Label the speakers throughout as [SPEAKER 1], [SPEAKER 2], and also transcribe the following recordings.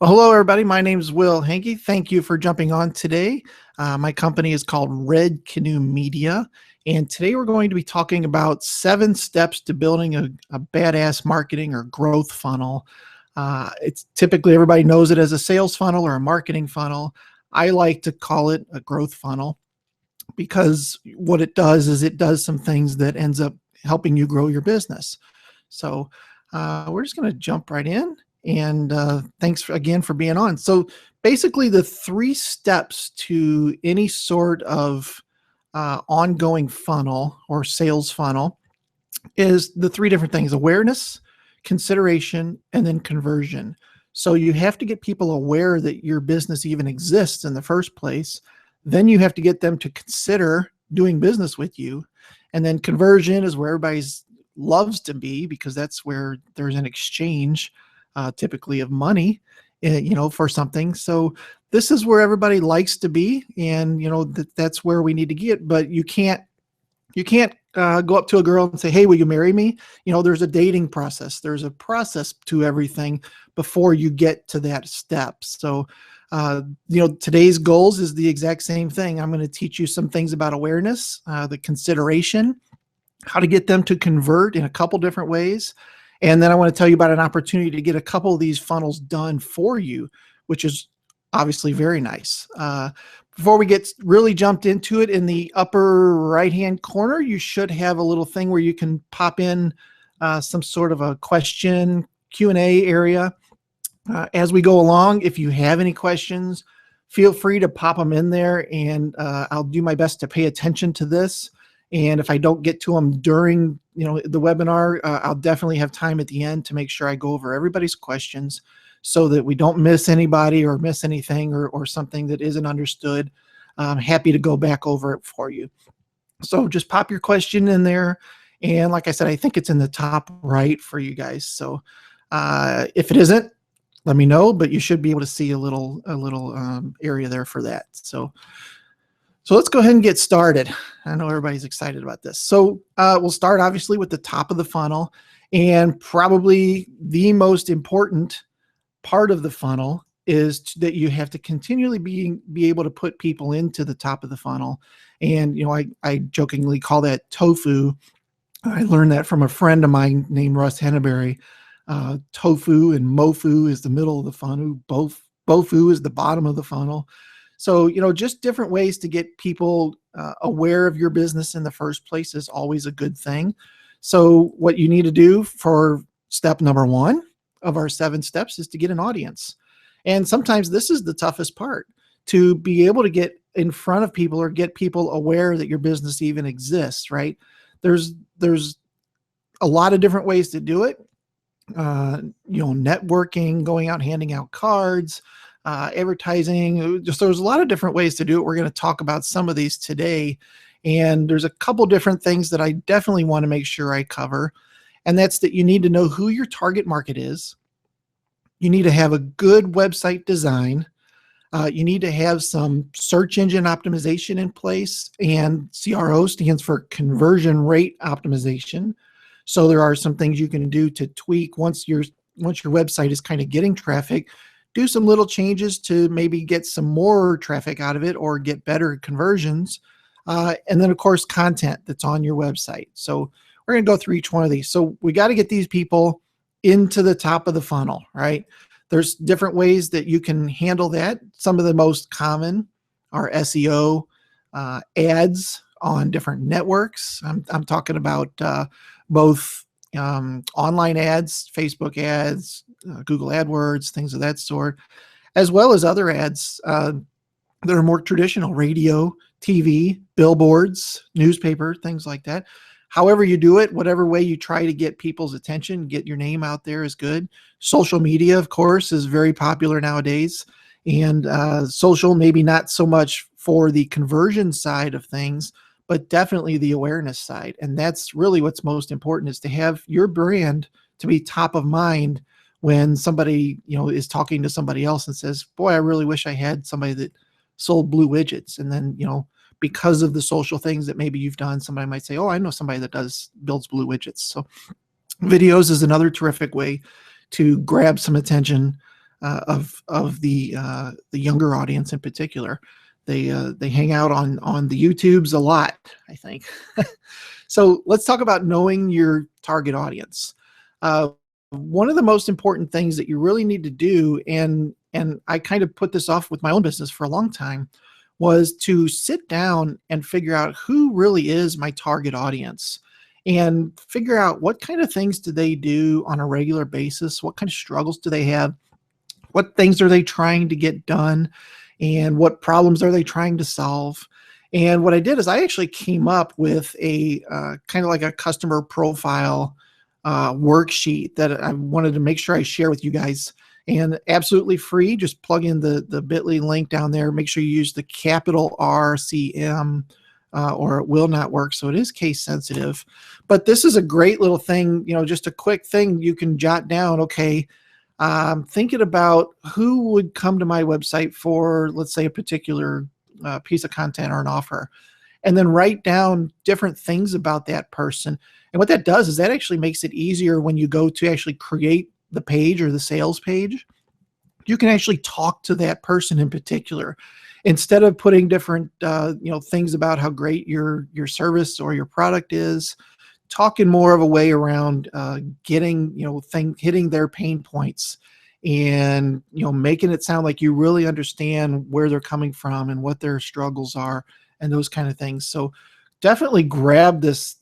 [SPEAKER 1] Well, hello, everybody. My name is Will Hankey. Thank you for jumping on today. My company is called Red Canoe Media, and today we're going to be talking about 7 steps to building a badass marketing or growth funnel. It's typically everybody knows it as a sales funnel or a marketing funnel. I like to call it a growth funnel because what it does is it does some things that ends up helping you grow your business. So we're just going to jump right in. And thanks again for being on. So basically the 3 steps to any sort of ongoing funnel or sales funnel is the 3 different things: awareness, consideration, and then conversion. So you have to get people aware that your business even exists in the first place. Then you have to get them to consider doing business with you. And then conversion is where everybody loves to be, because that's where there's an exchange typically of money, for something. So this is where everybody likes to be, and that's where we need to get. But you can't go up to a girl and say, "Hey, will you marry me?" There's a dating process. There's a process to everything before you get to that step. So today's goals is the exact same thing. I'm going to teach you some things about awareness, the consideration, how to get them to convert in a couple different ways. And then I want to tell you about an opportunity to get a couple of these funnels done for you, which is obviously very nice. Before we get really jumped into it, in the upper right-hand corner, you should have a little thing where you can pop in some sort of a question Q&A area. As we go along, if you have any questions, feel free to pop them in there, and I'll do my best to pay attention to this. And if I don't get to them during the webinar, I'll definitely have time at the end to make sure I go over everybody's questions so that we don't miss anybody or miss anything or something that isn't understood. I'm happy to go back over it for you. So just pop your question in there. And like I said, I think it's in the top right for you guys. So if it isn't, let me know, but you should be able to see a little area there for that. So let's go ahead and get started. I know everybody's excited about this. So we'll start obviously with the top of the funnel, and probably the most important part of the funnel is that you have to continually be able to put people into the top of the funnel. And I jokingly call that tofu. I learned that from a friend of mine named Russ Henneberry. Tofu and mofu is the middle of the funnel. Bofu is the bottom of the funnel. So, just different ways to get people aware of your business in the first place is always a good thing. So what you need to do for step number 1 of our 7 steps is to get an audience. And sometimes this is the toughest part, to be able to get in front of people or get people aware that your business even exists, right? There's a lot of different ways to do it. Networking, going out, handing out cards, advertising. Just there's a lot of different ways to do it. We're going to talk about some of these today, and there's a couple different things that I definitely want to make sure I cover, and that's that you need to know who your target market is. You need to have a good website design. You need to have some search engine optimization in place, and CRO stands for conversion rate optimization. So there are some things you can do to tweak once your website is kind of getting traffic. Do some little changes to maybe get some more traffic out of it or get better conversions. And then, of course, content that's on your website. So we're going to go through each one of these. So we got to get these people into the top of the funnel, right? There's different ways that you can handle that. Some of the most common are SEO, ads on different networks. I'm talking about both online ads, Facebook ads, Google AdWords, things of that sort, as well as other ads that are more traditional: radio, TV, billboards, newspaper, things like that. However you do it, whatever way you try to get people's attention, get your name out there is good. Social media, of course, is very popular nowadays. And social, maybe not so much for the conversion side of things, but definitely the awareness side. And that's really what's most important, is to have your brand to be top of mind when somebody, is talking to somebody else and says, "Boy, I really wish I had somebody that sold blue widgets." And then, because of the social things that maybe you've done, somebody might say, "Oh, I know somebody that builds blue widgets." So videos is another terrific way to grab some attention of the younger audience in particular. They hang out on the YouTubes a lot, I think. So let's talk about knowing your target audience. One of the most important things that you really need to do, and I kind of put this off with my own business for a long time, was to sit down and figure out who really is my target audience and figure out what kind of things do they do on a regular basis, what kind of struggles do they have, what things are they trying to get done, and what problems are they trying to solve. And what I did is I actually came up with a kind of like a customer profile worksheet that I wanted to make sure I share with you guys, and absolutely free. Just plug in the bit.ly link down there. Make sure you use the capital RCM or it will not work. So it is case sensitive, but this is a great little thing, just a quick thing you can jot down. Okay, thinking about who would come to my website for, let's say, a particular piece of content or an offer, and then write down different things about that person. And what that does is that actually makes it easier when you go to actually create the page or the sales page. You can actually talk to that person in particular instead of putting different things about how great your service or your product is. Talking more of a way around getting hitting their pain points, and making it sound like you really understand where they're coming from and what their struggles are and those kind of things. So definitely grab this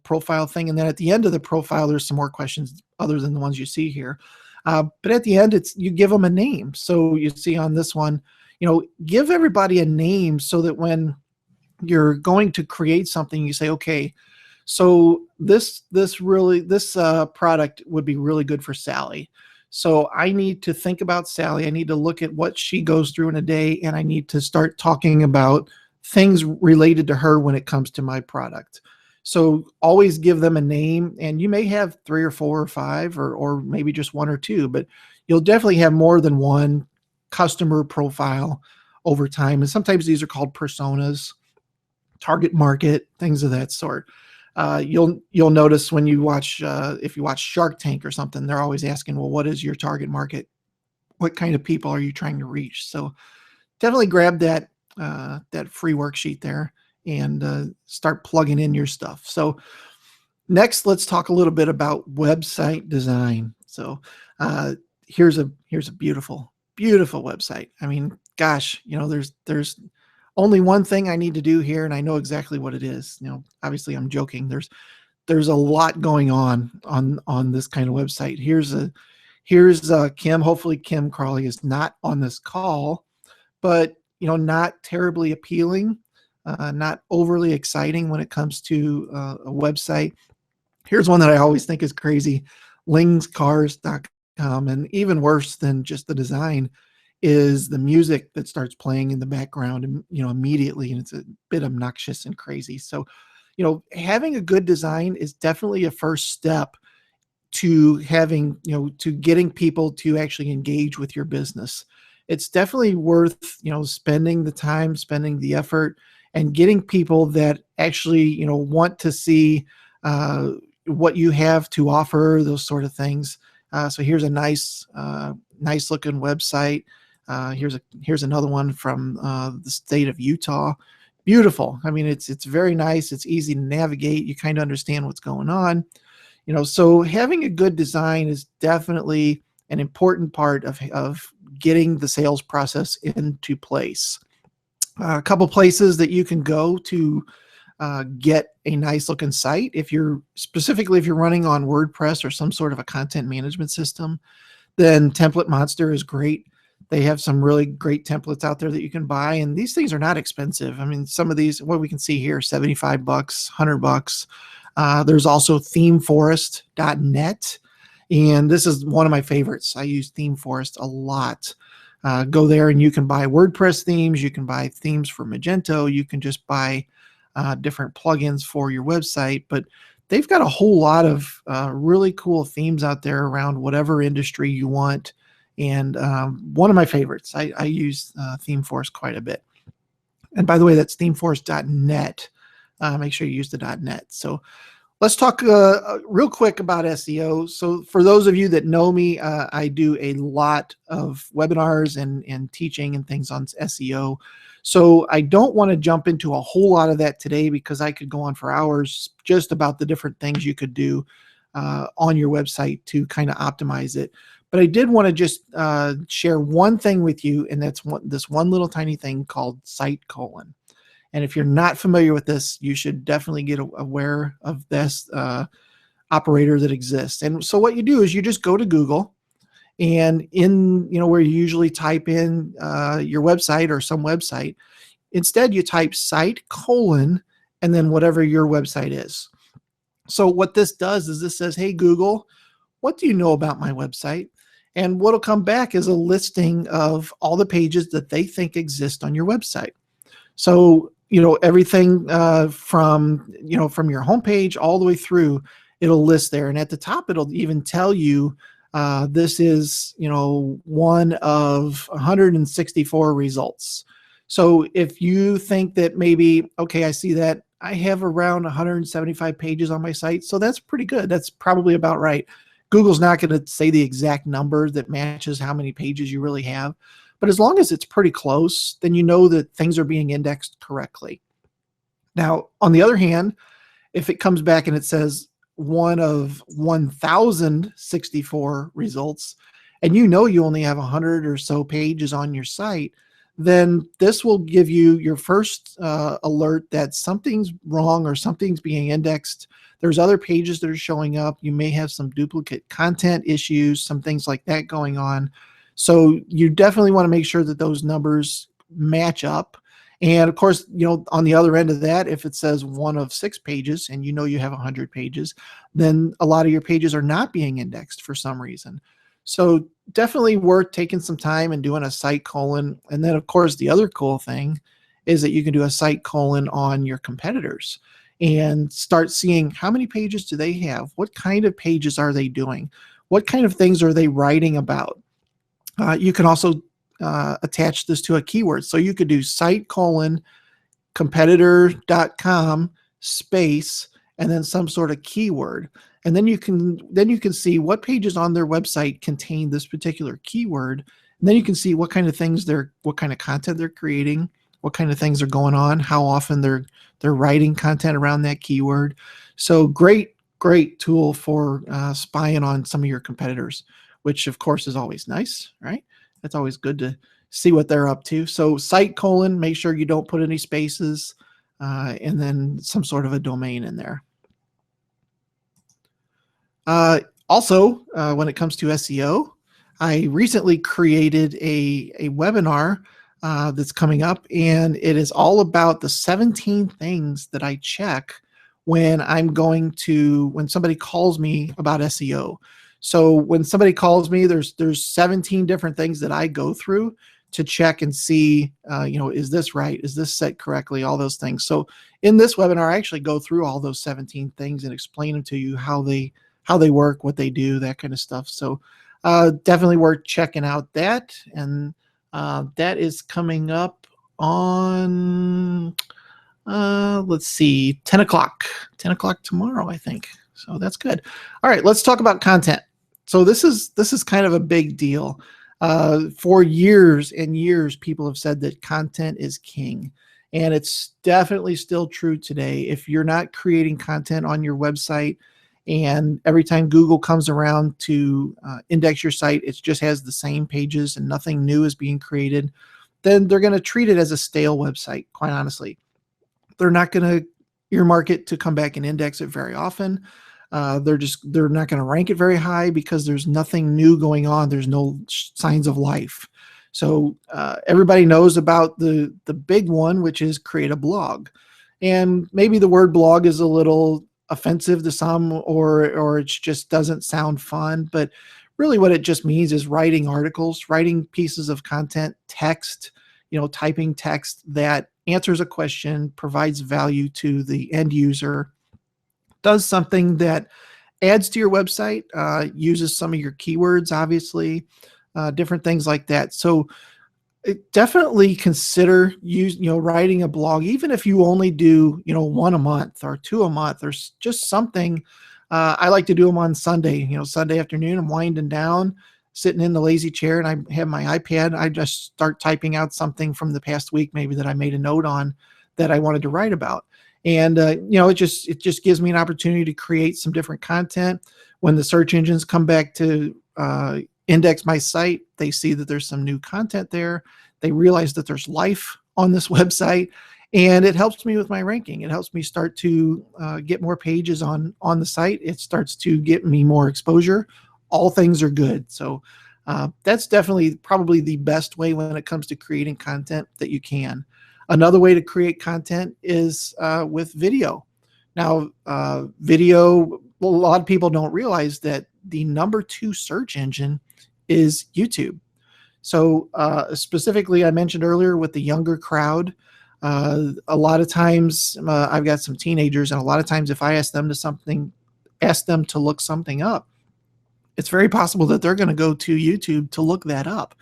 [SPEAKER 1] profile thing, and then at the end of the profile there's some more questions other than the ones you see here, but at the end you give them a name. So you see on this one, give everybody a name so that when you're going to create something, you say, okay, so this product would be really good for Sally. So I need to think about Sally. I need to look at what she goes through in a day, and I need to start talking about things related to her when it comes to my product. So always give them a name, and you may have 3 or 4 or 5 or maybe just 1 or 2, but you'll definitely have more than one customer profile over time. And sometimes these are called personas, target market, things of that sort. You'll notice when you watch, if you watch Shark Tank or something, they're always asking, well, what is your target market? What kind of people are you trying to reach? So definitely grab that free worksheet there and start plugging in your stuff. So next, let's talk a little bit about website design. So here's a beautiful website. I mean, gosh, there's only one thing I need to do here, and I know exactly what it is. Obviously I'm joking. There's a lot going on this kind of website. Here's Kim. Hopefully Kim Crawley is not on this call, but not terribly appealing, not overly exciting when it comes to a website. Here's one that I always think is crazy, lingscars.com, and even worse than just the design is the music that starts playing in the background, and immediately, and it's a bit obnoxious and crazy. So having a good design is definitely a first step to having to getting people to actually engage with your business. It's definitely worth spending the time, spending the effort, and getting people that actually want to see what you have to offer, those sort of things. So here's a nice looking website. Here's another one from the state of Utah. Beautiful. I mean, it's very nice. It's easy to navigate. You kind of understand what's going on. So having a good design is definitely an important part of getting the sales process into place. A couple places that you can go to get a nice looking site. If you're running on WordPress or some sort of a content management system, then Template Monster is great. They have some really great templates out there that you can buy, and these things are not expensive. I mean, some of these, what we can see here, $75, $100. There's also themeforest.net, and this is one of my favorites. I use ThemeForest a lot. Go there and you can buy WordPress themes. You can buy themes for Magento. You can just buy different plugins for your website, but they've got a whole lot of really cool themes out there around whatever industry you want. And one of my favorites, I use ThemeForest quite a bit. And by the way, that's themeforest.net. Make sure you use the .net. So Let's talk real quick about SEO. So for those of you that know me, I do a lot of webinars and teaching and things on SEO. So I don't want to jump into a whole lot of that today because I could go on for hours just about the different things you could do on your website to kind of optimize it. But I did want to just share one thing with you, and that's this one little tiny thing called site colon. And if you're not familiar with this, you should definitely get aware of this operator that exists. And so what you do is you just go to Google, and in where you usually type in your website or some website, instead you type site colon and then whatever your website is. So what this does is this says, hey Google, what do you know about my website? And what'll come back is a listing of all the pages that they think exist on your website. So everything from your homepage all the way through, it'll list there, and at the top it'll even tell you this is one of 164 results. So if you think that maybe, okay, I see that I have around 175 pages on my site, so that's pretty good. That's probably about right. Google's not going to say the exact number that matches how many pages you really have. But as long as it's pretty close, then you know that things are being indexed correctly. Now, on the other hand, if it comes back and it says one of 1,064 results, and you only have 100 or so pages on your site, then this will give you your first alert that something's wrong or something's being indexed. There's other pages that are showing up. You may have some duplicate content issues, some things like that going on. So you definitely want to make sure that those numbers match up. And of course, on the other end of that, if it says one of 6 pages and you have 100 pages, then a lot of your pages are not being indexed for some reason. So definitely worth taking some time and doing a site colon. And then of course, the other cool thing is that you can do a site colon on your competitors and start seeing how many pages do they have? What kind of pages are they doing? What kind of things are they writing about? You can also attach this to a keyword. So you could do site colon competitor.com space and then some sort of keyword. And then you can see what pages on their website contain this particular keyword. And then you can see what kind of content they're creating, what kind of things are going on, how often they're writing content around that keyword. So great tool for spying on some of your competitors, which of course is always nice, right? It's always good to see what they're up to. So site colon, make sure you don't put any spaces, and then some sort of a domain in there. Also, when it comes to SEO, I recently created a webinar that's coming up, and it is all about the 17 things that I check when somebody calls me about SEO. So when somebody calls me, there's 17 different things that I go through to check and see, is this right? Is this set correctly? All those things. So in this webinar, I actually go through all those 17 things and explain them to you, how they work, what they do, that kind of stuff. So definitely worth checking out that. And that is coming up on, let's see, 10 o'clock tomorrow, I think. So that's good. All right, let's talk about content. So this is kind of a big deal. For years and years, people have said that content is king. And it's definitely still true today. If you're not creating content on your website, and every time Google comes around to index your site, it just has the same pages and nothing new is being created, then they're going to treat it as a stale website, quite honestly. They're not going to earmark it to come back and index it very often. They're not going to rank it very high because there's nothing new going on. There's no signs of life. So everybody knows about the big one, which is create a blog. And maybe the word blog is a little offensive to some, or it just doesn't sound fun. But really what it just means is writing articles, writing pieces of content, text, typing text that answers a question, provides value to the end user, does something that adds to your website, uses some of your keywords, obviously, different things like that. So Definitely consider writing a blog, even if you only do, one a month or two a month, or just something. I like to do them on Sunday, Sunday afternoon. I'm winding down, sitting in the lazy chair, and I have my iPad. I just start typing out something from the past week, maybe that I made a note on that I wanted to write about. And it just gives me an opportunity to create some different content. When the search engines come back to index my site, they see that there's some new content there. They realize that there's life on this website, and it helps me with my ranking. It helps me start to get more pages on the site. It starts to get me more exposure. All things are good. So that's definitely probably the best way when it comes to creating content that you can. Another way to create content is with video. Now, video, a lot of people don't realize that the number 2 search engine is YouTube. So specifically, I mentioned earlier with the younger crowd, a lot of times I've got some teenagers, and a lot of times if I ask them to look something up, it's very possible that they're going to go to YouTube to look that up,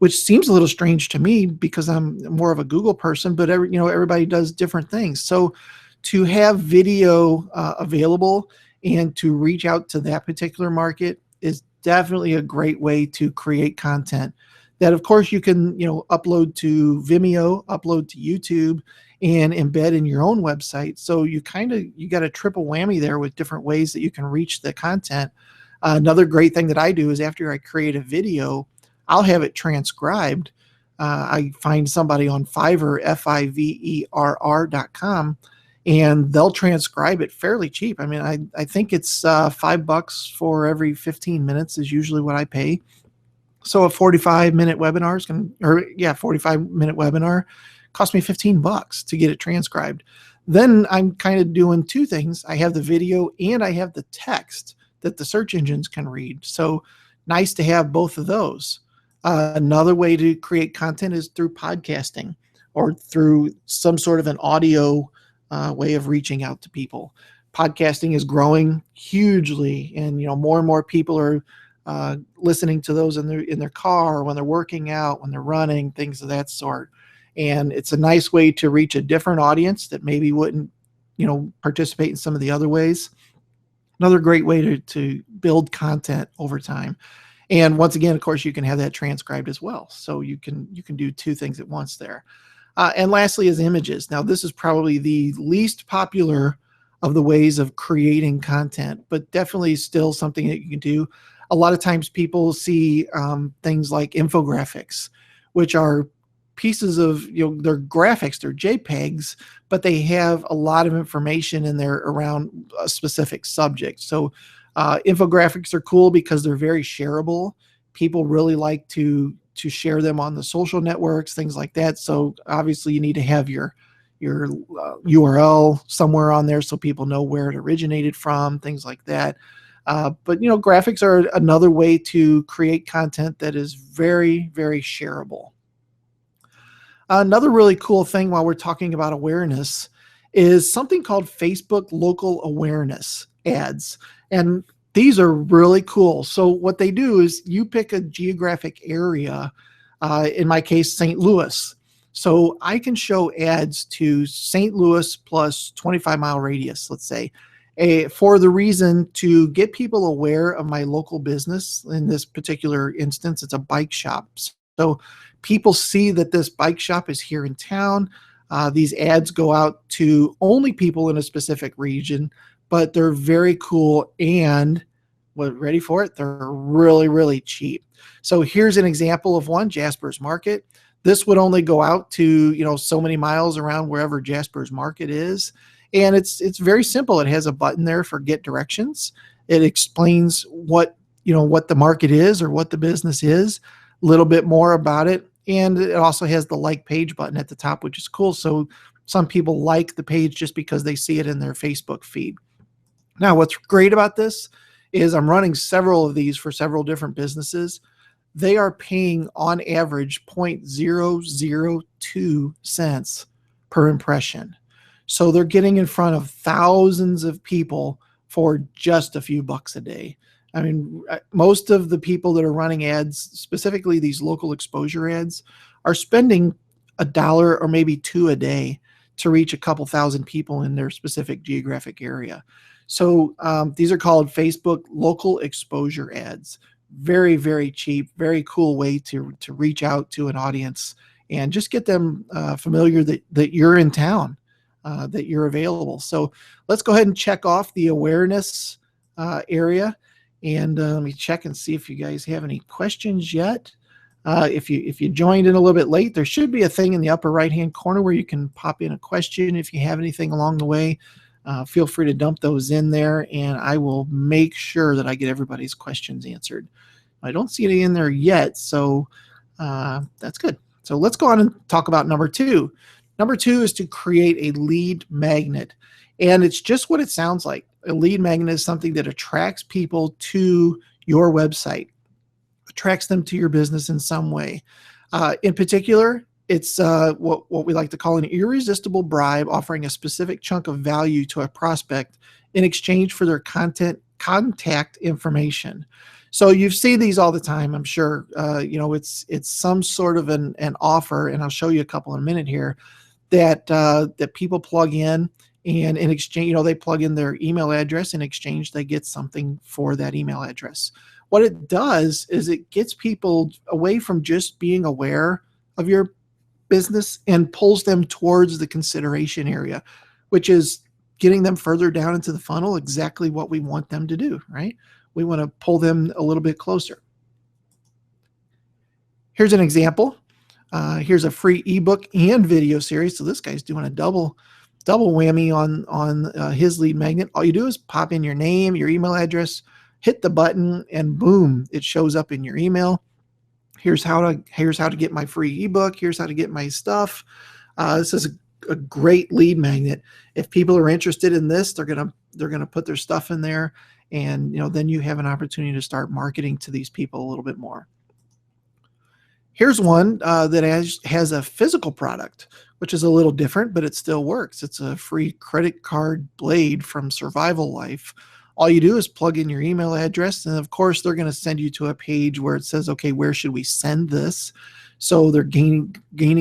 [SPEAKER 1] which seems a little strange to me because I'm more of a Google person, but everybody does different things. So to have video available and to reach out to that particular market is definitely a great way to create content that, of course, you can upload to Vimeo, upload to YouTube, and embed in your own website. So you got a triple whammy there with different ways that you can reach the content. Another great thing that I do is after I create a video, I'll have it transcribed. I find somebody on Fiverr, Fiverr.com, and they'll transcribe it fairly cheap. I mean, I think it's $5 for every 15 minutes is usually what I pay. So a 45-minute webinar 45-minute webinar cost me $15 to get it transcribed. Then I'm kind of doing two things. I have the video and I have the text that the search engines can read. So nice to have both of those. Another way to create content is through podcasting or through some sort of an audio way of reaching out to people. Podcasting is growing hugely, and more and more people are listening to those in their car, when they're working out, when they're running, things of that sort. And it's a nice way to reach a different audience that maybe wouldn't participate in some of the other ways. Another great way to build content over time. And once again, of course, you can have that transcribed as well. So you can do two things at once there. And lastly is images. Now, this is probably the least popular of the ways of creating content, but definitely still something that you can do. A lot of times people see things like infographics, which are pieces of, they're graphics, they're JPEGs, but they have a lot of information in there around a specific subject. So infographics are cool because they're very shareable. People really like to share them on the social networks, things like that. So obviously you need to have your URL somewhere on there so people know where it originated from, things like that. But graphics are another way to create content that is very, very shareable. Another really cool thing while we're talking about awareness is something called Facebook local awareness ads. And these are really cool. So what they do is you pick a geographic area, in my case, St. Louis. So I can show ads to St. Louis plus 25-mile radius, let's say, for the reason to get people aware of my local business. In this particular instance, it's a bike shop. So people see that this bike shop is here in town. These ads go out to only people in a specific region, but they're very cool, and ready for it? They're really, really cheap. So here's an example of one, Jasper's Market. This would only go out to, so many miles around wherever Jasper's Market is. And it's very simple. It has a button there for get directions. It explains what the market is or what the business is, a little bit more about it. And it also has the like page button at the top, which is cool. So some people like the page just because they see it in their Facebook feed. Now, what's great about this is I'm running several of these for several different businesses. They are paying on average 0.002 cents per impression. So they're getting in front of thousands of people for just a few bucks a day. I mean, most of the people that are running ads, specifically these local exposure ads, are spending $1 or maybe two a day to reach a couple thousand people in their specific geographic area. So these are called Facebook local exposure ads. Very, very cheap, very cool way to reach out to an audience and just get them familiar that you're in town, that you're available. So let's go ahead and check off the awareness area. And let me check and see if you guys have any questions yet. If you joined in a little bit late, there should be a thing in the upper right-hand corner where you can pop in a question. If you have anything along the way, feel free to dump those in there, and I will make sure that I get everybody's questions answered. I don't see any in there yet, so that's good. So let's go on and talk about number two. Number two is to create a lead magnet, and it's just what it sounds like. A lead magnet is something that attracts people to your website, attracts them to your business in some way. In particular, it's what we like to call an irresistible bribe, offering a specific chunk of value to a prospect in exchange for their contact information. So you've seen these all the time, I'm sure. It's some sort of an offer, and I'll show you a couple in a minute here, that people plug in. And in exchange, they plug in their email address. In exchange, they get something for that email address. What it does is it gets people away from just being aware of your business and pulls them towards the consideration area, which is getting them further down into the funnel, exactly what we want them to do, right? We want to pull them a little bit closer. Here's an example. Here's a free ebook and video series. So this guy's doing a double whammy on his lead magnet. All you do is pop in your name, your email address, hit the button, and boom, it shows up in your email. Here's how to get my free ebook. Here's how to get my stuff. This is a great lead magnet. If people are interested in this, they're gonna put their stuff in there, and then you have an opportunity to start marketing to these people a little bit more. Here's one that has a physical product, which is a little different, but it still works. It's a free credit card blade from Survival Life. All you do is plug in your email address, and of course, they're going to send you to a page where it says, okay, where should we send this? So they're gaining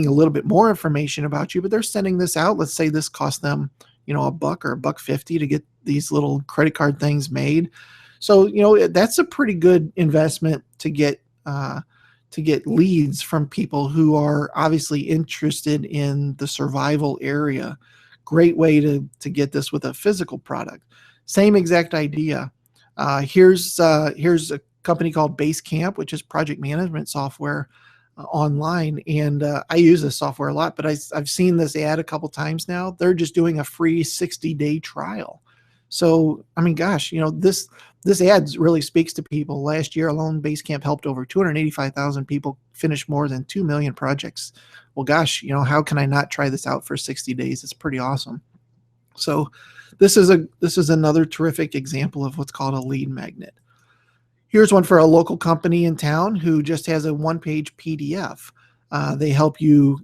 [SPEAKER 1] a little bit more information about you, but they're sending this out. Let's say this cost them, $1 or $1.50 to get these little credit card things made. So, that's a pretty good investment to get leads from people who are obviously interested in the survival area. Great way to get this with a physical product. Same exact idea. Here's a company called Basecamp, which is project management software online, and I use this software a lot, but I've seen this ad a couple times now. They're just doing a free 60-day trial. So, I mean, gosh, this ad really speaks to people. Last year alone, Basecamp helped over 285,000 people finish more than 2 million projects. Well, gosh, how can I not try this out for 60 days? It's pretty awesome. So this is another terrific example of what's called a lead magnet. Here's one for a local company in town who just has a one-page PDF. They help you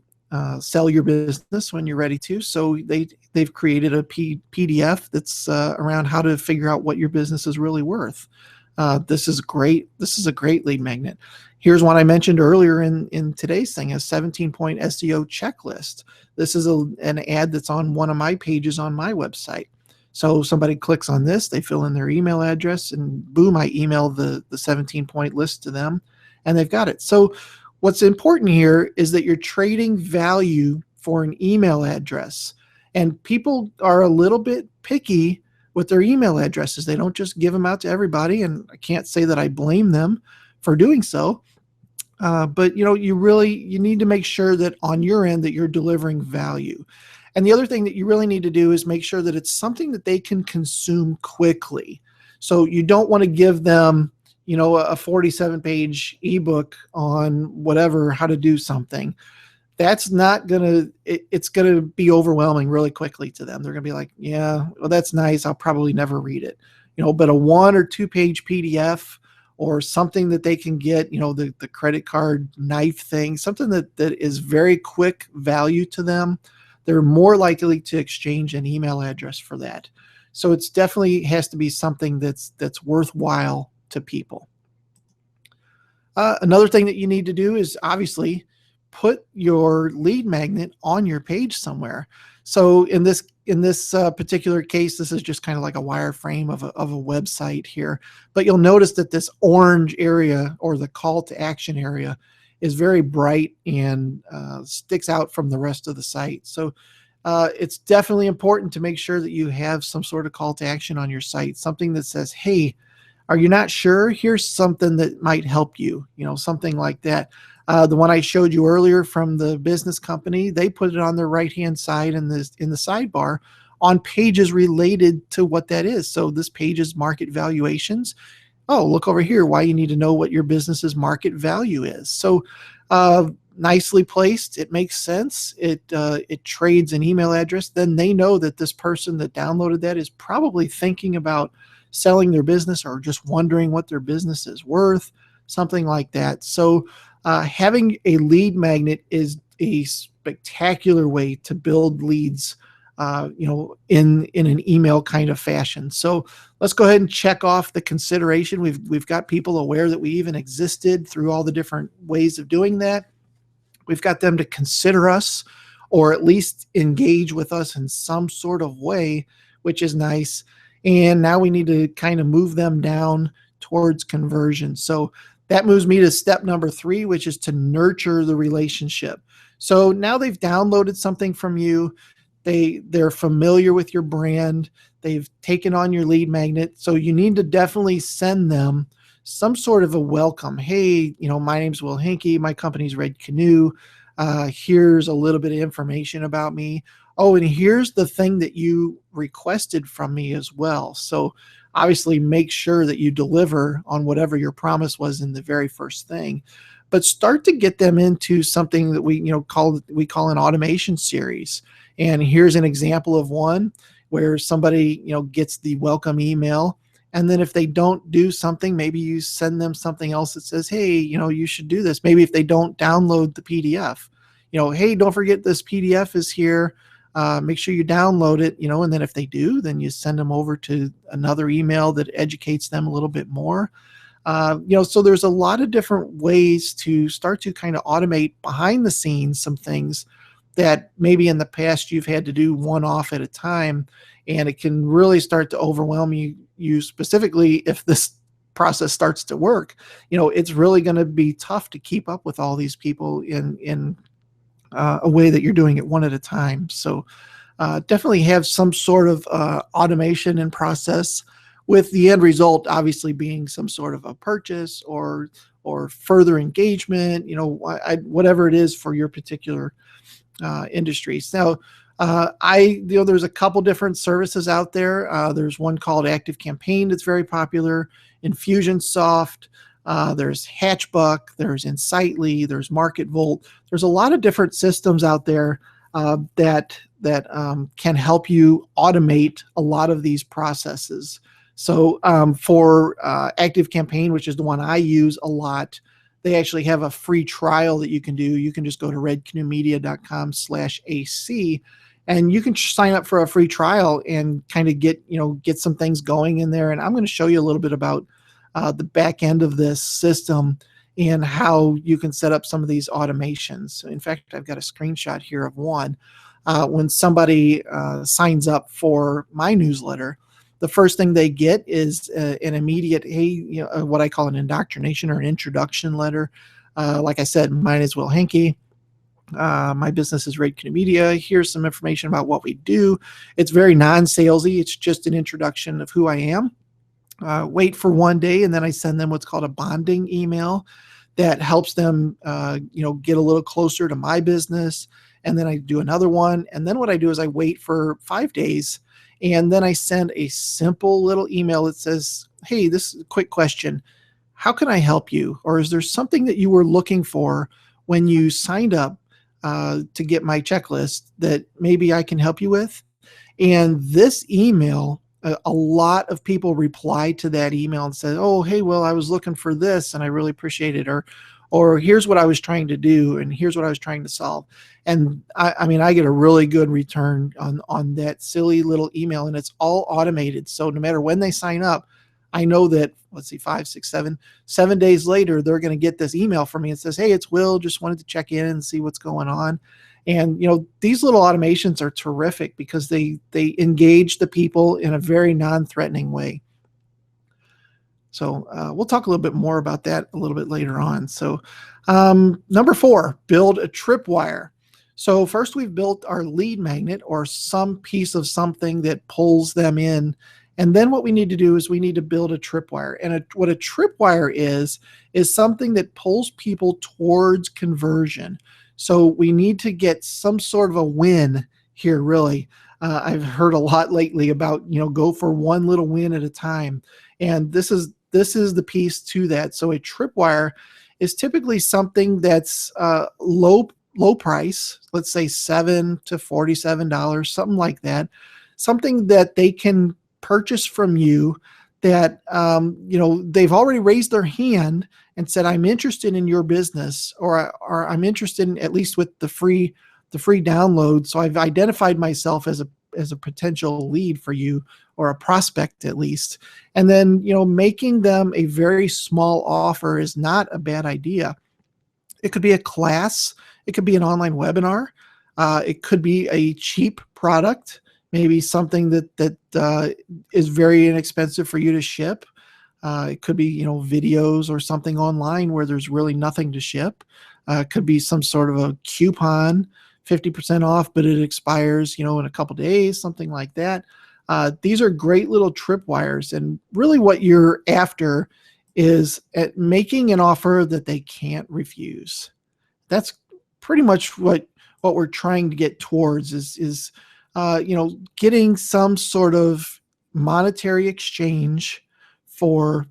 [SPEAKER 1] sell your business when you're ready to. So they've created a PDF that's around how to figure out what your business is really worth. This is great. This is a great lead magnet. Here's one I mentioned earlier in today's thing, a 17-point SEO checklist. This is an ad that's on one of my pages on my website. So somebody clicks on this, they fill in their email address, and boom, I email the 17-point list to them, and they've got it. So what's important here is that you're trading value for an email address. And people are a little bit picky with their email addresses. They don't just give them out to everybody, and I can't say that I blame them for doing so. But you need to make sure that on your end that you're delivering value. And the other thing that you really need to do is make sure that it's something that they can consume quickly. So you don't want to give them, a 47-page ebook on whatever, how to do something. That's not it's going to be overwhelming really quickly to them. They're going to be like, yeah, well, that's nice. I'll probably never read it. But a 1 or 2 page PDF or something that they can get, the credit card knife thing, something that is very quick value to them, they're more likely to exchange an email address for that. So it's definitely has to be something that's worthwhile to people. Another thing that you need to do is obviously put your lead magnet on your page somewhere. So in this particular case, this is just kind of like a wireframe of a website here. But you'll notice that this orange area, or the call to action area, is very bright and sticks out from the rest of the site. So it's definitely important to make sure that you have some sort of call to action on your site, something that says, hey, are you not sure? Here's something that might help you, something like that. The one I showed you earlier from the business company, they put it on their right-hand side in the sidebar on pages related to what that is. So this page is market valuations. Oh, look over here, why you need to know what your business's market value is. So nicely placed. It makes sense. It trades an email address. Then they know that this person that downloaded that is probably thinking about selling their business or just wondering what their business is worth, something like that. So having a lead magnet is a spectacular way to build leads, in an email kind of fashion. So let's go ahead and check off the consideration. We've got people aware that we even existed through all the different ways of doing that. We've got them to consider us, or at least engage with us in some sort of way, which is nice. And now we need to kind of move them down towards conversion. So that moves me to step number 3, which is to nurture the relationship. So now they've downloaded something from you. They're familiar with your brand. They've taken on your lead magnet. So you need to definitely send them some sort of a welcome. Hey, my name's Will Hankey. My company's Red Canoe. Here's a little bit of information about me. Oh, and here's the thing that you requested from me as well. So obviously make sure that you deliver on whatever your promise was in the very first thing, but start to get them into something that we call an automation series. And here's an example of one where somebody, gets the welcome email. And then if they don't do something, maybe you send them something else that says, hey, you should do this. Maybe if they don't download the PDF, hey, don't forget this PDF is here. Make sure you download it, and then if they do, then you send them over to another email that educates them a little bit more. So there's a lot of different ways to start to kind of automate behind the scenes some things that maybe in the past you've had to do one off at a time, and it can really start to overwhelm you specifically if this process starts to work. It's really going to be tough to keep up with all these people in a way that you're doing it one at a time. So definitely have some sort of automation and process, with the end result obviously being some sort of a purchase or further engagement, whatever it is for your particular industries. Now, there's a couple different services out there. There's one called ActiveCampaign that's very popular, Infusionsoft, there's Hatchbuck, there's Insightly, there's MarketVolt. There's a lot of different systems out there that can help you automate a lot of these processes. So for ActiveCampaign, which is the one I use a lot, they actually have a free trial that you can do. You can just go to redcanoemedia.com/AC, and you can sign up for a free trial and kind of get some things going in there. And I'm going to show you a little bit about the back end of this system and how you can set up some of these automations. In fact, I've got a screenshot here of one. When somebody signs up for my newsletter, the first thing they get is an immediate, hey, what I call an indoctrination or an introduction letter. Like I said, mine is Will Hankey. My business is Red Canoe Media. Here's some information about what we do. It's very non-salesy. It's just an introduction of who I am. Wait for one day, and then I send them what's called a bonding email that helps them, get a little closer to my business. And then I do another one. And then what I do is I wait for 5 days, and then I send a simple little email that says, hey, this is a quick question. How can I help you? Or is there something that you were looking for when you signed up to get my checklist that maybe I can help you with? And this email, a lot of people reply to that email and say, oh, hey, well, I was looking for this and I really appreciate it. Or here's what I was trying to do, and here's what I was trying to solve. And I get a really good return on that silly little email, and it's all automated. So no matter when they sign up, I know that, let's see, 7 days later, they're going to get this email from me and says, hey, it's Will, just wanted to check in and see what's going on. And, these little automations are terrific because they engage the people in a very non-threatening way. So we'll talk a little bit more about that a little bit later on. So number 4, build a tripwire. So first we've built our lead magnet, or some piece of something that pulls them in. And then what we need to do is we need to build a tripwire. And what a tripwire is something that pulls people towards conversion. So we need to get some sort of a win here, really. I've heard a lot lately about, go for one little win at a time. And this is the piece to that. So a tripwire is typically something that's low price, let's say $7 to $47, something like that. Something that they can purchase from you that they've already raised their hand and said, I'm interested in your business, or I'm interested in, at least with the free download. So I've identified myself as a potential lead for you, or a prospect at least. And then, making them a very small offer is not a bad idea. It could be a class. It could be an online webinar. It could be a cheap product, maybe something that is very inexpensive for you to ship. It could be, videos or something online where there's really nothing to ship. It could be some sort of a coupon, 50% off, but it expires, in a couple days, something like that. These are great little tripwires, and really what you're after is at making an offer that they can't refuse. That's pretty much what we're trying to get towards is getting some sort of monetary exchange for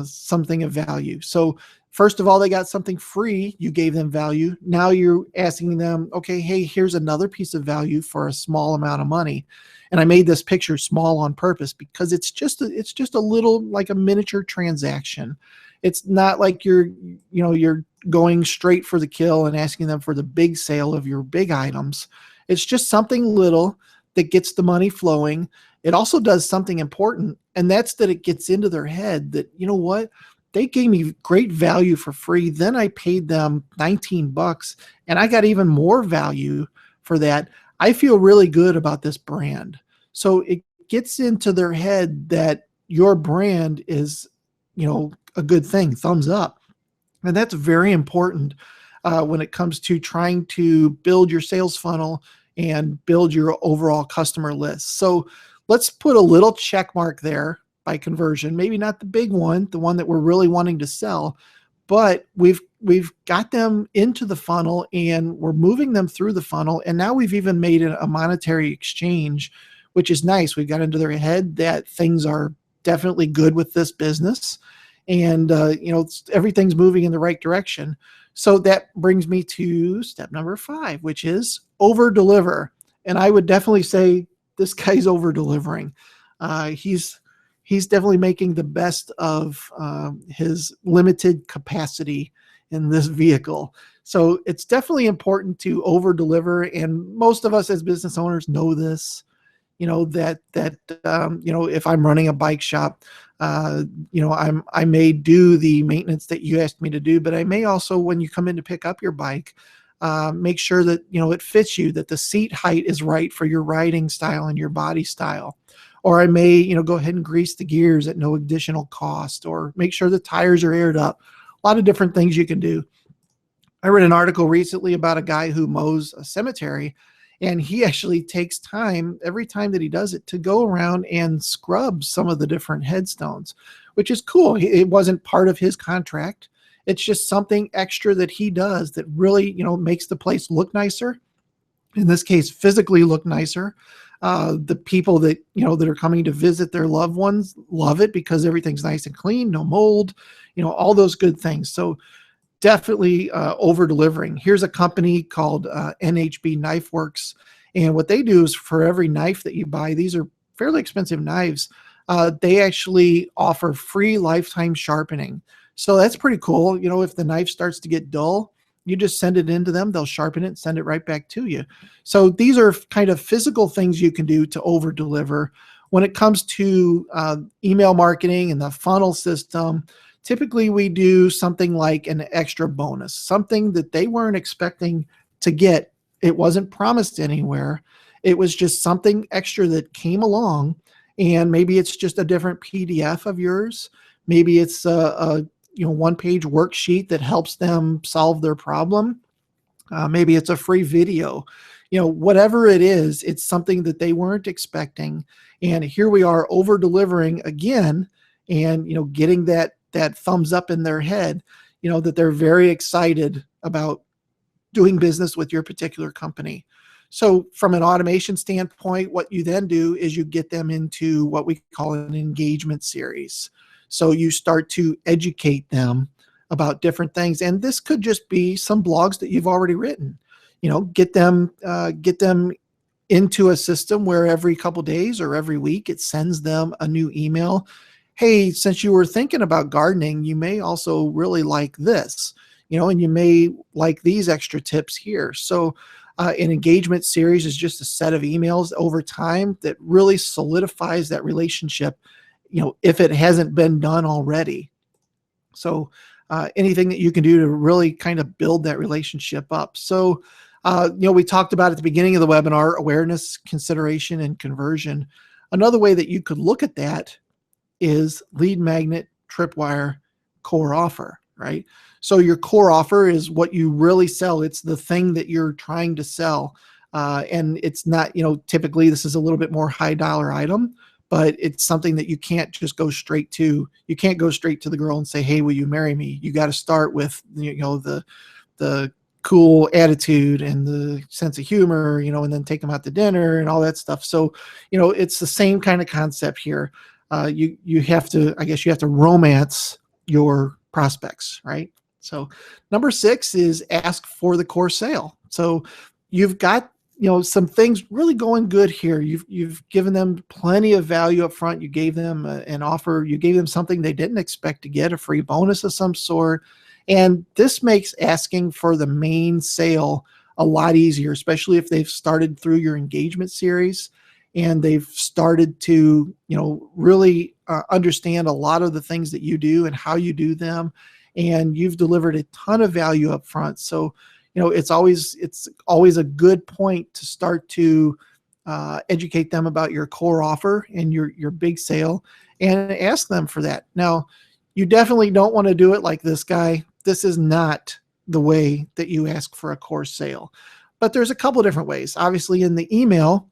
[SPEAKER 1] something of value. So first of all, they got something free. You gave them value. Now you're asking them, okay, hey, here's another piece of value for a small amount of money. And I made this picture small on purpose because it's just a little, like a miniature transaction. It's not like you're going straight for the kill and asking them for the big sale of your big items. It's just something little that gets the money flowing. It also does something important, and that's that it gets into their head that, what? They gave me great value for free. Then I paid them $19 and I got even more value for that. I feel really good about this brand. So it gets into their head that your brand is, a good thing, thumbs up. And that's very important when it comes to trying to build your sales funnel and build your overall customer list. So let's put a little check mark there by conversion, maybe not the big one, the one that we're really wanting to sell, but we've got them into the funnel and we're moving them through the funnel. And now we've even made a monetary exchange, which is nice. We've got into their head that things are definitely good with this business, and everything's moving in the right direction. So that brings me to step number 5, which is over deliver. And I would definitely say this guy's over delivering. He's definitely making the best of his limited capacity in this vehicle. So it's definitely important to over deliver. And most of us as business owners know this, that if I'm running a bike shop, I may do the maintenance that you asked me to do, but I may also, when you come in to pick up your bike, make sure that, it fits you, that the seat height is right for your riding style and your body style. Or I may, go ahead and grease the gears at no additional cost, or make sure the tires are aired up. A lot of different things you can do. I read an article recently about a guy who mows a cemetery, and he actually takes time every time that he does it to go around and scrub some of the different headstones, which is cool. It wasn't part of his contract. It's just something extra that he does that really, makes the place look nicer. In this case, physically look nicer. The people that, that are coming to visit their loved ones love it because everything's nice and clean, no mold, all those good things. So definitely over delivering. Here's a company called NHB Knife Works. And what they do is for every knife that you buy, these are fairly expensive knives. They actually offer free lifetime sharpening. So that's pretty cool. If the knife starts to get dull, you just send it into them, they'll sharpen it and send it right back to you. So these are kind of physical things you can do to over deliver. when it comes to email marketing and the funnel system, typically we do something like an extra bonus, something that they weren't expecting to get. It wasn't promised anywhere. It was just something extra that came along, and maybe it's just a different PDF of yours. Maybe it's a one-page worksheet that helps them solve their problem. Maybe it's a free video. Whatever it is, it's something that they weren't expecting. And here we are over delivering again, and getting that thumbs up in their head, that they're very excited about doing business with your particular company. So from an automation standpoint, what you then do is you get them into what we call an engagement series. So you start to educate them about different things. And this could just be some blogs that you've already written. Get them into a system where every couple days or every week it sends them a new email. Hey, since you were thinking about gardening, you may also really like this, and you may like these extra tips here. So an engagement series is just a set of emails over time that really solidifies that relationship, if it hasn't been done already. So anything that you can do to really kind of build that relationship up. So, we talked about at the beginning of the webinar, awareness, consideration, and conversion. Another way that you could look at that is lead magnet, TripWire, core offer, right? So your core offer is what you really sell. It's the thing that you're trying to sell. And it's not, typically this is a little bit more high dollar item, but it's something that you can't just go straight to. You can't go straight to the girl and say, hey, will you marry me? You got to start with, the cool attitude and the sense of humor, and then take them out to dinner and all that stuff. So, it's the same kind of concept here. You have to romance your prospects, right? So number 6 is ask for the core sale. So you've got, some things really going good here. You've given them plenty of value up front. You gave them an offer. You gave them something they didn't expect to get, a free bonus of some sort. And this makes asking for the main sale a lot easier, especially if they've started through your engagement series and they've started to, really understand a lot of the things that you do and how you do them. And you've delivered a ton of value up front. So, it's always a good point to start to educate them about your core offer and your big sale, and ask them for that. Now, you definitely don't want to do it like this guy. This is not the way that you ask for a core sale. But there's a couple different ways. Obviously, in the email,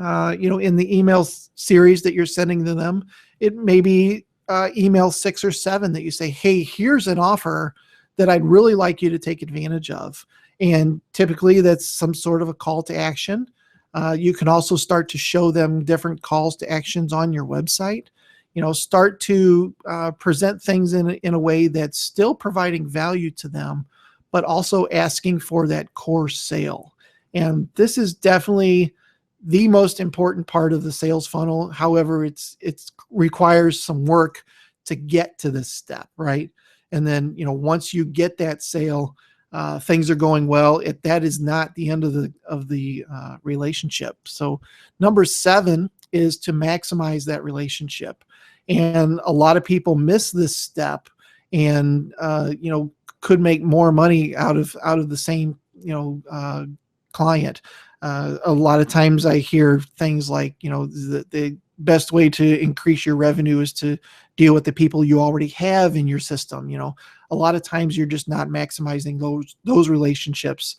[SPEAKER 1] in the email series that you're sending to them, it may be email 6 or 7 that you say, hey, here's an offer that I'd really like you to take advantage of. And typically that's some sort of a call to action. You can also start to show them different calls to actions on your website. Start to present things in a way that's still providing value to them, but also asking for that core sale. And this is definitely the most important part of the sales funnel. However, it's requires some work to get to this step, right? And then, once you get that sale, things are going well. That is not the end of the relationship. So number 7 is to maximize that relationship. And a lot of people miss this step and, could make more money out of the same, client. A lot of times I hear things like, the best way to increase your revenue is to deal with the people you already have in your system. A lot of times you're just not maximizing those relationships.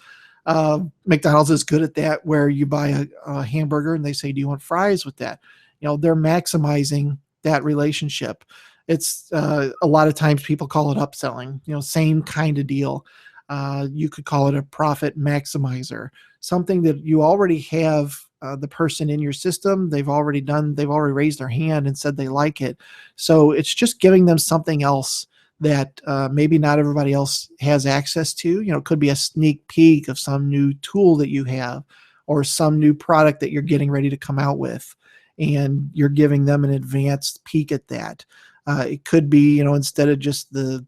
[SPEAKER 1] McDonald's is good at that, where you buy a hamburger and they say, do you want fries with that? They're maximizing that relationship. It's a lot of times people call it upselling, same kind of deal. You could call it a profit maximizer, something that you already have the person in your system. They've already raised their hand and said they like it. So it's just giving them something else that maybe not everybody else has access to. It could be a sneak peek of some new tool that you have or some new product that you're getting ready to come out with, and you're giving them an advanced peek at that. It could be, instead of just the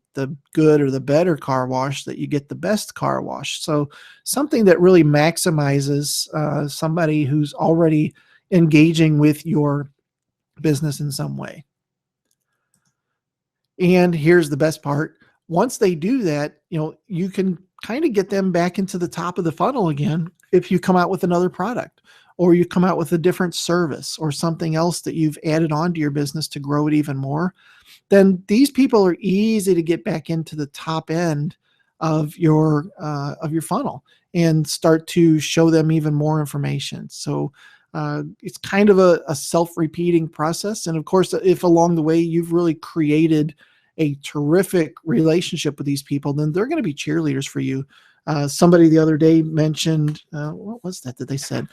[SPEAKER 1] good or the better car wash, that you get the best car wash. So something that really maximizes somebody who's already engaging with your business in some way. And here's the best part. Once they do that, you can kind of get them back into the top of the funnel again if you come out with another product, or you come out with a different service or something else that you've added on to your business to grow it even more. Then these people are easy to get back into the top end of your funnel and start to show them even more information. So it's kind of a self-repeating process. And of course, if along the way you've really created a terrific relationship with these people, then they're going to be cheerleaders for you. Somebody the other day mentioned, what was that they said?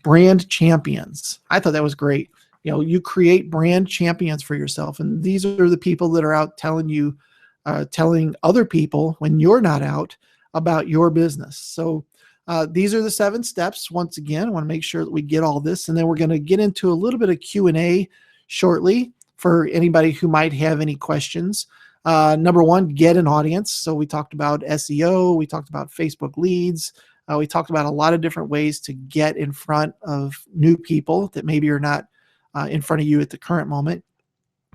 [SPEAKER 1] Brand champions. I thought that was great. You create brand champions for yourself. And these are the people that are out telling other people when you're not out about your business. So these are the 7 steps. Once again, I want to make sure that we get all this, and then we're going to get into a little bit of Q&A shortly for anybody who might have any questions. Number 1, get an audience. So we talked about SEO, we talked about Facebook leads, we talked about a lot of different ways to get in front of new people that maybe are not in front of you at the current moment.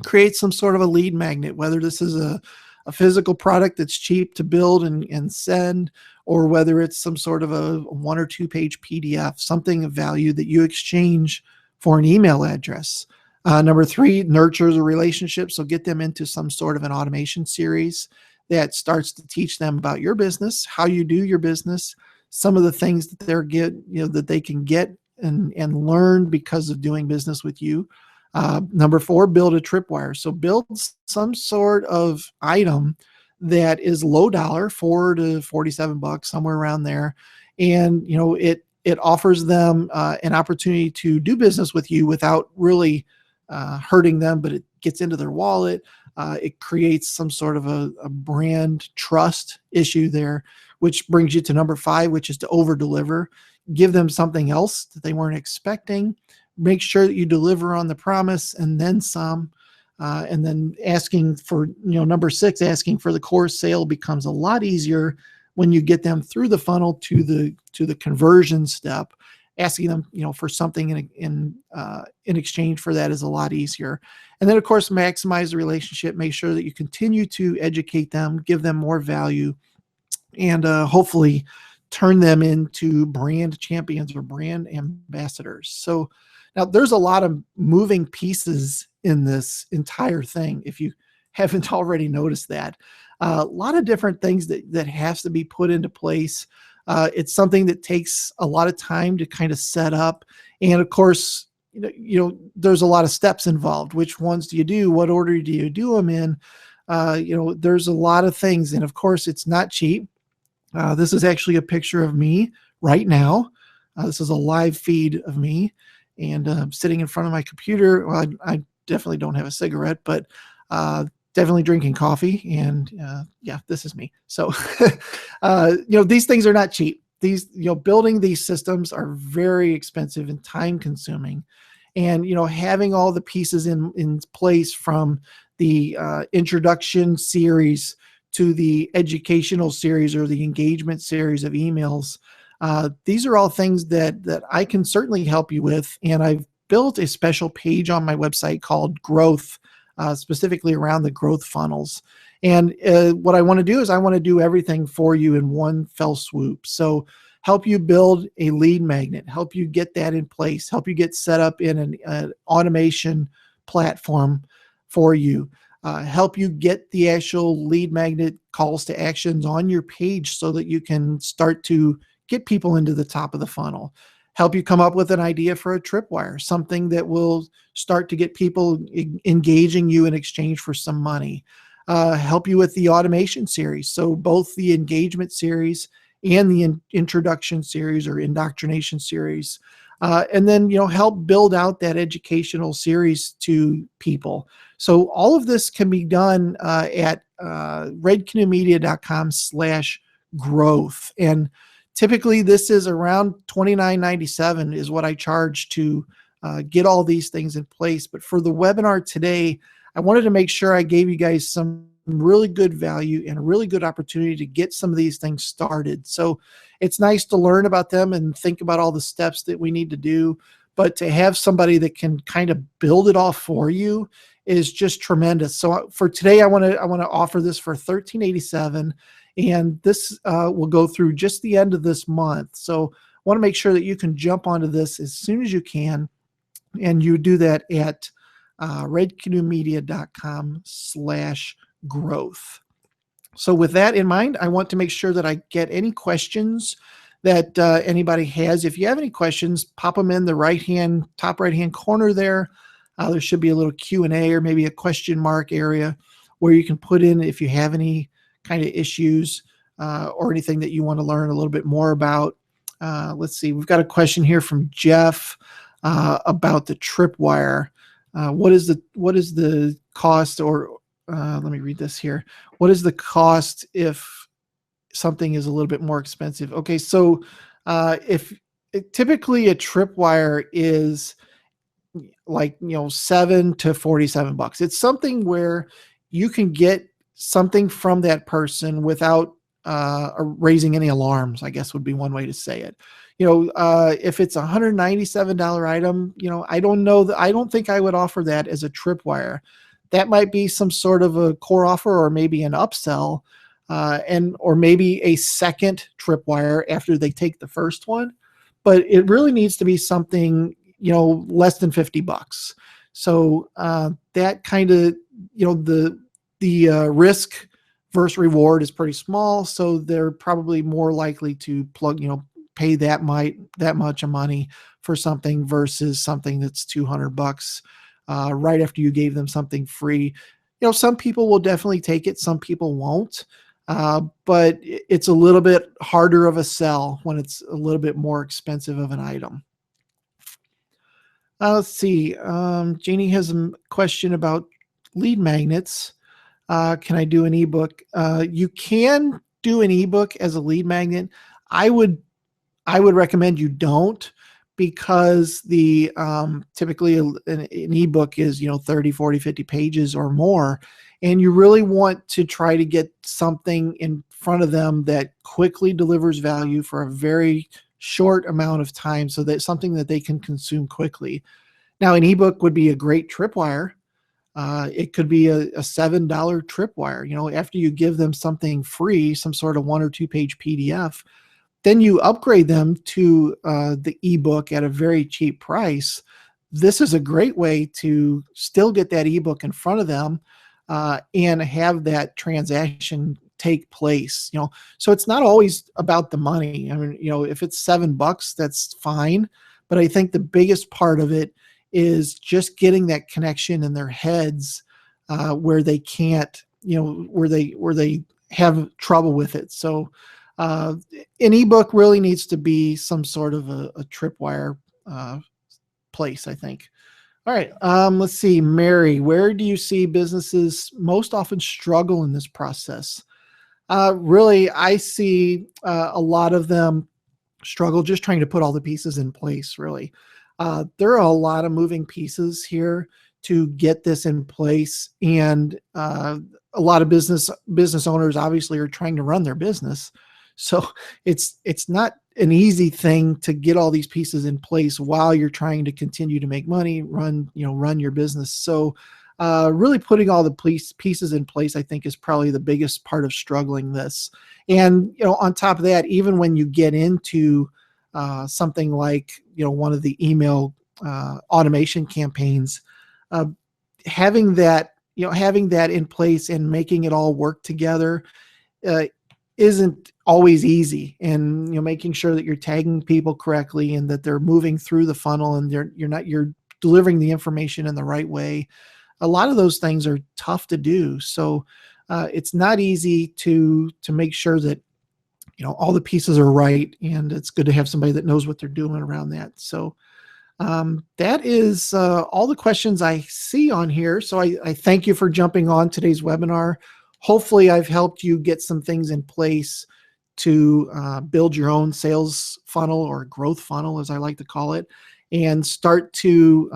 [SPEAKER 1] Create some sort of a lead magnet, whether this is a physical product that's cheap to build and send, or whether it's some sort of a 1 or 2 page PDF, something of value that you exchange for an email address. Number 3, nurture the relationship. So get them into some sort of an automation series that starts to teach them about your business, how you do your business, some of the things that that they can get and learn because of doing business with you. Number 4, build a TripWire. So build some sort of item that is low dollar, $4 to $47, somewhere around there. And, it offers them an opportunity to do business with you without really hurting them, but it gets into their wallet. It creates some sort of a brand trust issue there, which brings you to number 5, which is to over-deliver. Give them something else that they weren't expecting. Make sure that you deliver on the promise and then some. And then asking for, number 6, asking for the core sale becomes a lot easier when you get them through the funnel to the conversion step. Asking them, for something in exchange for that is a lot easier. And then, of course, maximize the relationship. Make sure that you continue to educate them, give them more value, and hopefully turn them into brand champions or brand ambassadors. So now there's a lot of moving pieces in this entire thing, if you haven't already noticed that. A lot of different things that has to be put into place. It's something that takes a lot of time to kind of set up. And of course, there's a lot of steps involved. Which ones do you do? What order do you do them in? There's a lot of things. And of course, it's not cheap. This is actually a picture of me right now. This is a live feed of me. And I'm sitting in front of my computer. Well, I definitely don't have a cigarette, but definitely drinking coffee. And yeah, this is me. So, these things are not cheap. These, building these systems are very expensive and time consuming. And, having all the pieces in place, from the introduction series to the educational series or the engagement series of emails, these are all things that I can certainly help you with. And I've built a special page on my website called Growth, specifically around the growth funnels. And what I want to do is I want to do everything for you in one fell swoop. So help you build a lead magnet, help you get that in place, help you get set up in an automation platform for you, help you get the actual lead magnet calls to actions on your page so that you can start to get people into the top of the funnel. Help you come up with an idea for a tripwire, something that will start to get people engaging you in exchange for some money. Help you with the automation series. So both the engagement series and the introduction series or indoctrination series. And then, help build out that educational series to people. So all of this can be done at redcanoemedia.com/growth. And typically this is around $29.97 is what I charge to get all these things in place. But for the webinar today, I wanted to make sure I gave you guys some really good value and a really good opportunity to get some of these things started. So it's nice to learn about them and think about all the steps that we need to do. but to have somebody that can kind of build it all for you is just tremendous. So for today, I want to offer this for $13.87, and this will go through just the end of this month. So I want to make sure that you can jump onto this as soon as you can, and you do that at redcanoemedia.com/growth. So with that in mind, I want to make sure that I get any questions that anybody has. If you have any questions, pop them in the top right-hand corner there. There should be a little Q&A or maybe a question mark area where you can put in if you have any kind of issues or anything that you want to learn a little bit more about. Let's see. We've got a question here from Jeff about the TripWire. What is the cost, or let me read this here. What is the cost if something is a little bit more expensive? Okay, so typically a TripWire is like, $7 to $47. It's something where you can get something from that person without raising any alarms, I guess would be one way to say it. If it's a $197 item, I don't think I would offer that as a TripWire. That might be some sort of a core offer, or maybe an upsell, or maybe a second TripWire after they take the first one. But it really needs to be something, less than $50. So that kind of, the risk versus reward is pretty small. So they're probably more likely to pay that much of money for something versus something that's $200 right after you gave them something free. Some people will definitely take it, some people won't, but it's a little bit harder of a sell when it's a little bit more expensive of an item. Let's see. Janie has a question about lead magnets. Can I do an ebook? You can do an ebook as a lead magnet. I would recommend you don't, because the typically an ebook is 30, 40, 50 pages or more, and you really want to try to get something in front of them that quickly delivers value for a very short amount of time, so that something that they can consume quickly. Now, an ebook would be a great TripWire. It could be a $7 TripWire. After you give them something free, some sort of 1 or 2 page PDF, then you upgrade them to the ebook at a very cheap price. This is a great way to still get that ebook in front of them and have that transaction take place. So it's not always about the money. I mean, if it's $7, that's fine. But I think the biggest part of it is just getting that connection in their heads where they can't, where they have trouble with it. So an ebook really needs to be some sort of a TripWire place, I think. All right, let's see. Mary, where do you see businesses most often struggle in this process? Really, I see a lot of them struggle just trying to put all the pieces in place, really. There are a lot of moving pieces here to get this in place, and a lot of business owners obviously are trying to run their business. So it's not an easy thing to get all these pieces in place while you're trying to continue to make money, run your business. So really putting all the pieces in place, I think, is probably the biggest part of struggling this. And on top of that, even when you get into something like one of the email automation campaigns, having that in place and making it all work together isn't always easy. And making sure that you're tagging people correctly and that they're moving through the funnel and you're delivering the information in the right way. A lot of those things are tough to do. So it's not easy to make sure that all the pieces are right, and it's good to have somebody that knows what they're doing around that. So that is all the questions I see on here. So I thank you for jumping on today's webinar. Hopefully I've helped you get some things in place to build your own sales funnel, or growth funnel, as I like to call it, and start to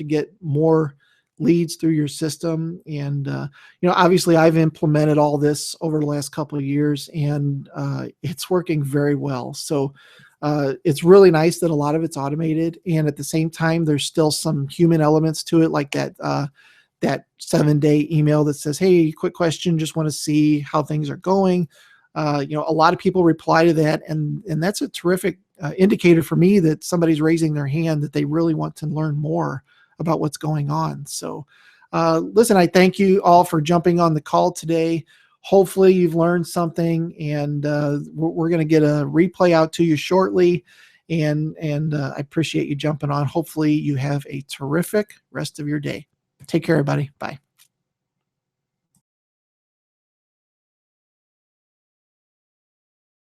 [SPEAKER 1] get more leads through your system. And obviously I've implemented all this over the last couple of years, and it's working very well. So it's really nice that a lot of it's automated, and at the same time there's still some human elements to it, like that 7-day email that says, hey, quick question, just want to see how things are going. A lot of people reply to that, and that's a terrific indicator for me that somebody's raising their hand, that they really want to learn more about what's going on. So listen, I thank you all for jumping on the call today. Hopefully you've learned something, and we're going to get a replay out to you shortly. And I appreciate you jumping on. Hopefully you have a terrific rest of your day. Take care, everybody. Bye.